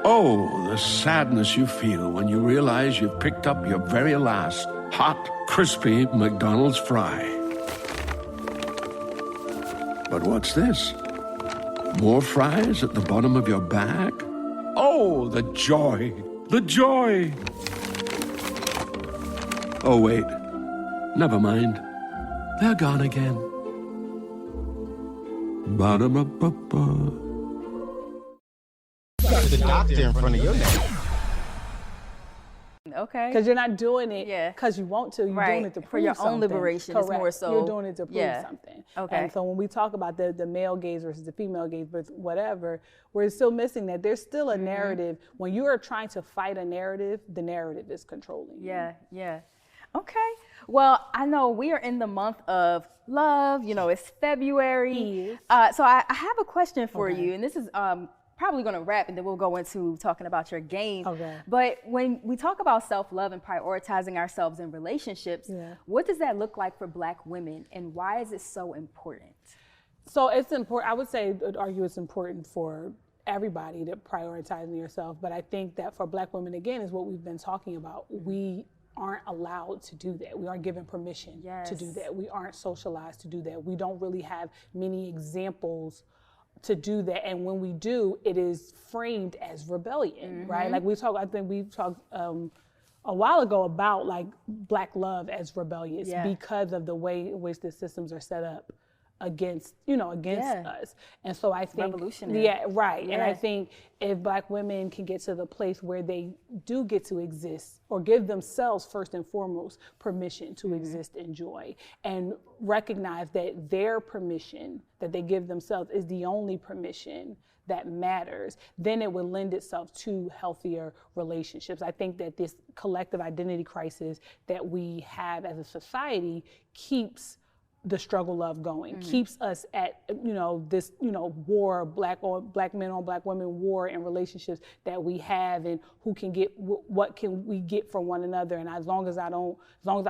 Oh, the sadness you feel when you realize you've picked up your very last hot, crispy McDonald's fry. But what's this? More fries at the bottom of your bag? Oh, the joy! The joy! Oh, wait. Never mind. They're gone again. Ba-da-ba-ba-ba. The doctor in front of your name. Okay. Because you're not doing it because you want to. You're doing it to prove for your something. own liberation. Correct. It's more so. You're doing it to prove something. Okay. And so when we talk about the male gaze versus the female gaze, but whatever, we're still missing that. There's still a narrative. When you are trying to fight a narrative, the narrative is controlling you. Yeah. Okay. Well, I know we are in the month of love. You know, it's February. So I have a question for you, and this is probably going to wrap, and then we'll go into talking about your game. Okay. But when we talk about self-love and prioritizing ourselves in relationships, what does that look like for Black women, and why is it so important? So it's important. I would say, argue it's important for everybody to prioritizing yourself. But I think that for Black women, again, is what we've been talking about. We aren't allowed to do that. We aren't given permission to do that. We aren't socialized to do that. We don't really have many examples to do that, and when we do, it is framed as rebellion, right? Like I think we talked a while ago about like Black love as rebellious because of the way in which the systems are set up against us. And so I think revolutionary. And I think if Black women can get to the place where they do get to exist or give themselves first and foremost permission to exist in joy and recognize that their permission that they give themselves is the only permission that matters, then it would lend itself to healthier relationships. I think that this collective identity crisis that we have as a society keeps the struggle of going, keeps us at, this, war, black men on Black women war in relationships that we have, and who can get, what can we get from one another. And as long as I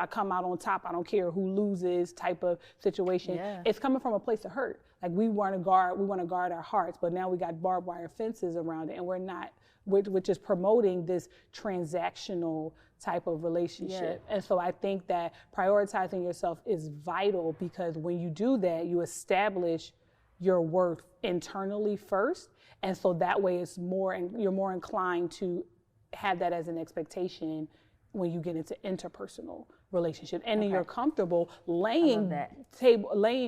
come out on top, I don't care who loses type of situation. It's coming from a place of hurt. Like we want to guard our hearts, but now we got barbed wire fences around it, and we're not, which is promoting this transactional type of relationship. And so I think that prioritizing yourself is vital, because when you do that, you establish your worth internally first. And so that way you're more inclined to have that as an expectation when you get into interpersonal relationships. And then you're comfortable laying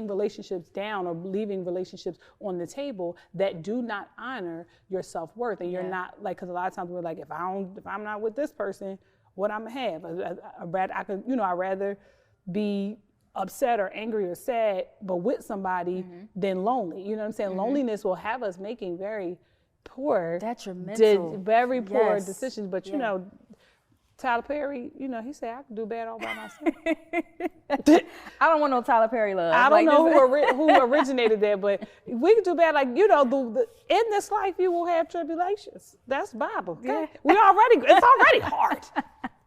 relationships down or leaving relationships on the table that do not honor your self-worth. And you're not like, because a lot of times we're like, if I'm not with this person, what I'm gonna have? I'd rather be upset or angry or sad, but with somebody than lonely. You know what I'm saying? Loneliness will have us making very poor, very poor decisions. But Tyler Perry, he said, I can do bad all by myself. I don't want no Tyler Perry love. I don't know who originated that, but we can do bad. Like, in this life you will have tribulations. That's Bible. Okay? It's already hard.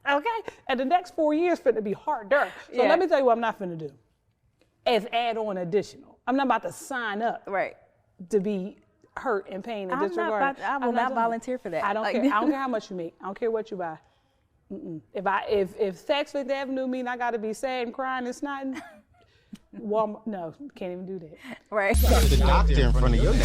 Okay? And the next 4 years finna be harder. So let me tell you what I'm not finna do. As add on additional. I'm not about to sign up to be hurt and pain and disregarded. I will not volunteer for that. I don't care. I don't care how much you make. I don't care what you buy. If Saks Fifth Avenue mean I gotta be sad and crying and snotting, no, can't even do that. Right. The doctor in front of your name.